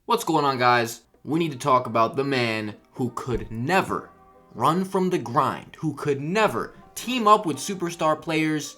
What's going on, guys? We need to talk about the man who could never run from the grind, who could never team up with superstar players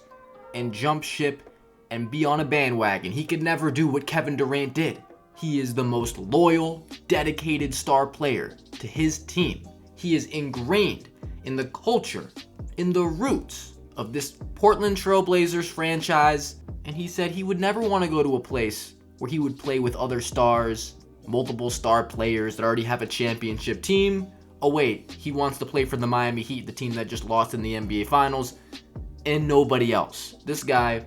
and jump ship and be on a bandwagon. He could never do what Kevin Durant did. He is the most loyal, dedicated star player to his team. He is ingrained in the culture, in the roots of this Portland Trail Blazers franchise, and he said he would never want to go to a place where he would play with other stars, multiple star players that already have a championship team. Oh wait, he wants to play for the Miami Heat, the team that just lost in the NBA Finals, and nobody else. This guy,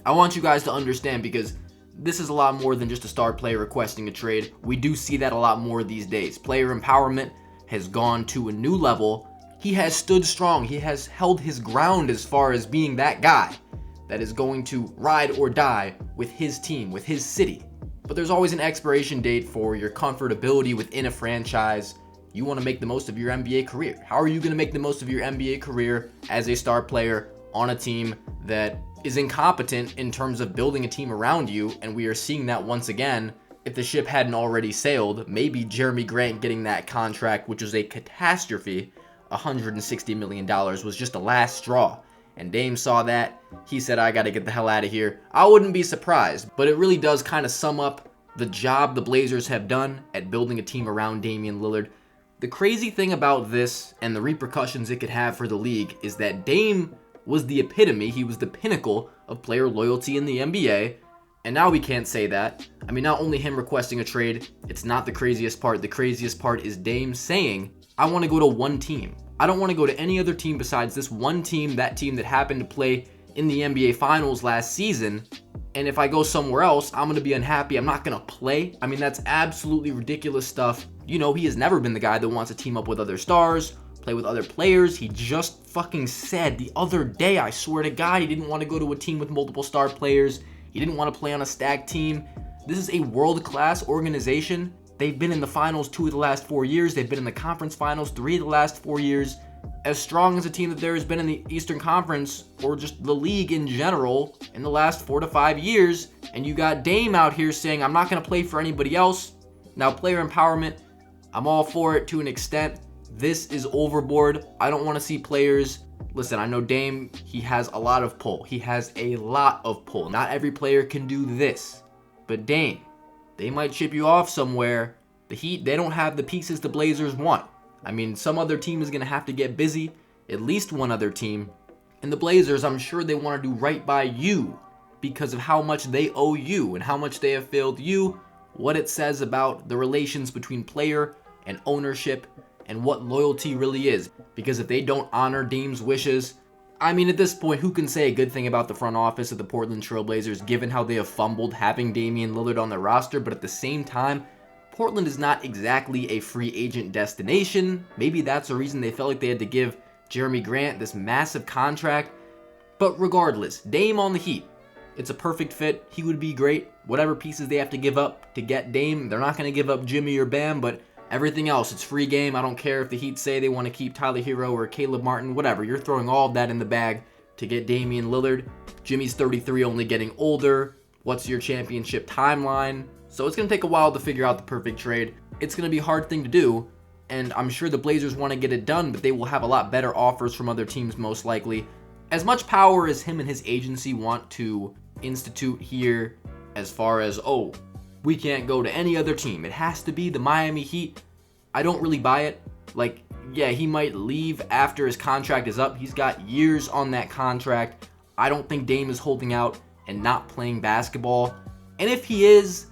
I want you guys to understand, because this is a lot more than just a star player requesting a trade. We do see that a lot more these days. Player empowerment has gone to a new level. He has stood strong. He has held his ground as far as being that guy that is going to ride or die with his team, with his city. But there's always an expiration date for your comfortability within a franchise. You want to make the most of your NBA career. How are you going to make the most of your NBA career as a star player on a team that is incompetent in terms of building a team around you? And we are seeing that once again. If the ship hadn't already sailed, maybe Jeremy Grant getting that contract, which was a catastrophe, $160 million, was just the last straw. And Dame saw that. He said, I got to get the hell out of here. I wouldn't be surprised, but it really does kind of sum up the job the Blazers have done at building a team around Damian Lillard. The crazy thing about this and the repercussions it could have for the league is that Dame was the epitome. He was the pinnacle of player loyalty in the NBA. And now we can't say that. I mean, not only him requesting a trade, it's not the craziest part. The craziest part is Dame saying, I want to go to one team. I don't want to go to any other team besides this one team, that team that happened to play in the NBA Finals last season. And if I go somewhere else, I'm going to be unhappy. I'm not going to play. I mean, that's absolutely ridiculous stuff. You know, he has never been the guy that wants to team up with other stars, play with other players. He just fucking said the other day, I swear to God, he didn't want to go to a team with multiple star players. He didn't want to play on a stacked team. This is a world-class organization. They've been in the finals 2 of the last 4 years. They've been in the conference finals 3 of the last 4 years. As strong as a team that there has been in the Eastern Conference, or just the league in general, in the last 4 to 5 years. And you got Dame out here saying, I'm not going to play for anybody else. Now, player empowerment, I'm all for it to an extent. This is overboard. I don't want to see players. Listen, I know Dame, he has a lot of pull. He has a lot of pull. Not every player can do this. But Dame, they might ship you off somewhere. The Heat, they don't have the pieces the Blazers want. I mean, some other team is going to have to get busy. At least one other team. And the Blazers, I'm sure they want to do right by you because of how much they owe you and how much they have failed you. What it says about the relations between player and ownership and what loyalty really is. Because if they don't honor Dame's wishes, I mean, at this point, who can say a good thing about the front office of the Portland Trail Blazers, given how they have fumbled having Damian Lillard on their roster? But at the same time, Portland is not exactly a free agent destination. Maybe that's the reason they felt like they had to give Jeremy Grant this massive contract. But regardless, Dame on the Heat, it's a perfect fit. He would be great. Whatever pieces they have to give up to get Dame, they're not going to give up Jimmy or Bam, but everything else, it's free game. I don't care if the Heat say they want to keep Tyler Hero or Caleb Martin, whatever. You're throwing all of that in the bag to get Damian Lillard. Jimmy's 33, only getting older. What's your championship timeline? So it's going to take a while to figure out the perfect trade. It's going to be a hard thing to do, and I'm sure the Blazers want to get it done, but they will have a lot better offers from other teams most likely. As much power as him and his agency want to institute here as far as, oh, we can't go to any other team. It has to be the Miami Heat. I don't really buy it. Like, yeah, he might leave after his contract is up. He's got years on that contract. I don't think Dame is holding out and not playing basketball. And if he is,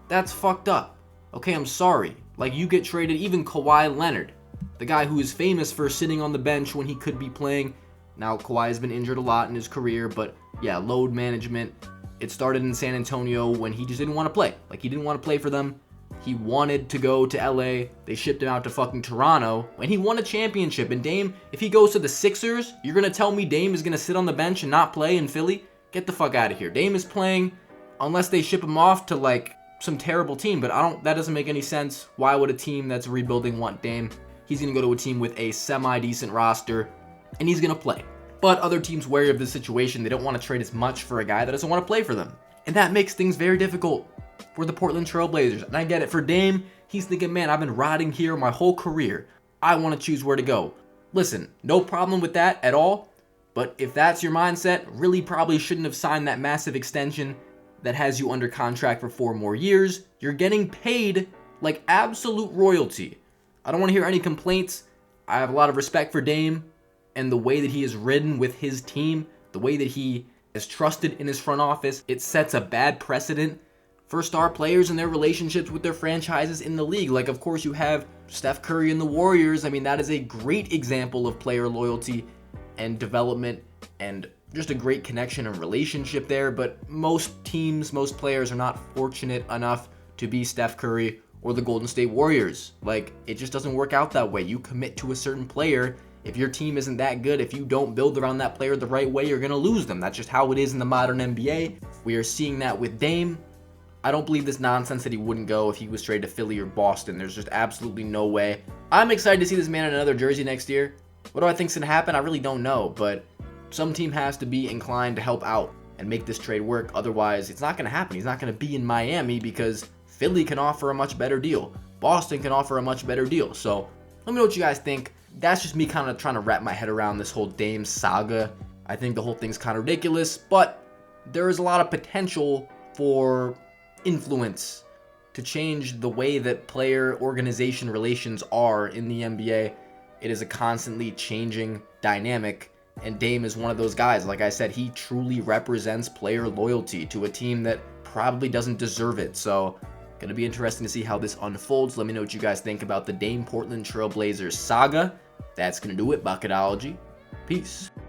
that's fucked up. Okay, I'm sorry. Like, you get traded, even Kawhi Leonard, the guy who is famous for sitting on the bench when he could be playing. Now, Kawhi has been injured a lot in his career, but yeah, load management. It started in San Antonio when he just didn't want to play. Like, he didn't want to play for them. He wanted to go to LA. They shipped him out to fucking Toronto, and he won a championship. And Dame, if he goes to the Sixers, you're going to tell me Dame is going to sit on the bench and not play in Philly? Get the fuck out of here. Dame is playing unless they ship him off to, like, some terrible team, but that doesn't make any sense. Why would a team that's rebuilding want Dame? He's going to go to a team with a semi-decent roster, and he's going to play. But other teams wary of this situation. They don't want to trade as much for a guy that doesn't want to play for them. And that makes things very difficult. for the Portland Trail Blazers. And I get it. For Dame, he's thinking, man, I've been riding here my whole career. I want to choose where to go. Listen, no problem with that at all. But if that's your mindset, really probably shouldn't have signed that massive extension that has you under contract for 4 more years. You're getting paid like absolute royalty. I don't want to hear any complaints. I have a lot of respect for Dame and the way that he is ridden with his team, the way that he is trusted in his front office. It sets a bad precedent for star players and their relationships with their franchises in the league. Like, of course, you have Steph Curry and the Warriors. I mean, that is a great example of player loyalty and development and just a great connection and relationship there. But most teams, most players are not fortunate enough to be Steph Curry or the Golden State Warriors. Like, it just doesn't work out that way. You commit to a certain player. If your team isn't that good, if you don't build around that player the right way, you're going to lose them. That's just how it is in the modern NBA. We are seeing that with Dame. I don't believe this nonsense that he wouldn't go if he was traded to Philly or Boston. There's just absolutely no way. I'm excited to see this man in another jersey next year. What do I think's going to happen? I really don't know, but some team has to be inclined to help out and make this trade work. Otherwise, it's not going to happen. He's not going to be in Miami because Philly can offer a much better deal. Boston can offer a much better deal. So let me know what you guys think. That's just me kind of trying to wrap my head around this whole Dame saga. I think the whole thing's kind of ridiculous, but there is a lot of potential for influence to change the way that player-organization relations are in the NBA. It is a constantly changing dynamic, and Dame is one of those guys. Like I said, he truly represents player loyalty to a team that probably doesn't deserve it. So, going to be interesting to see how this unfolds. Let me know what you guys think about the Dame Portland Trail Blazers saga. That's going to do it, Bucketology. Peace.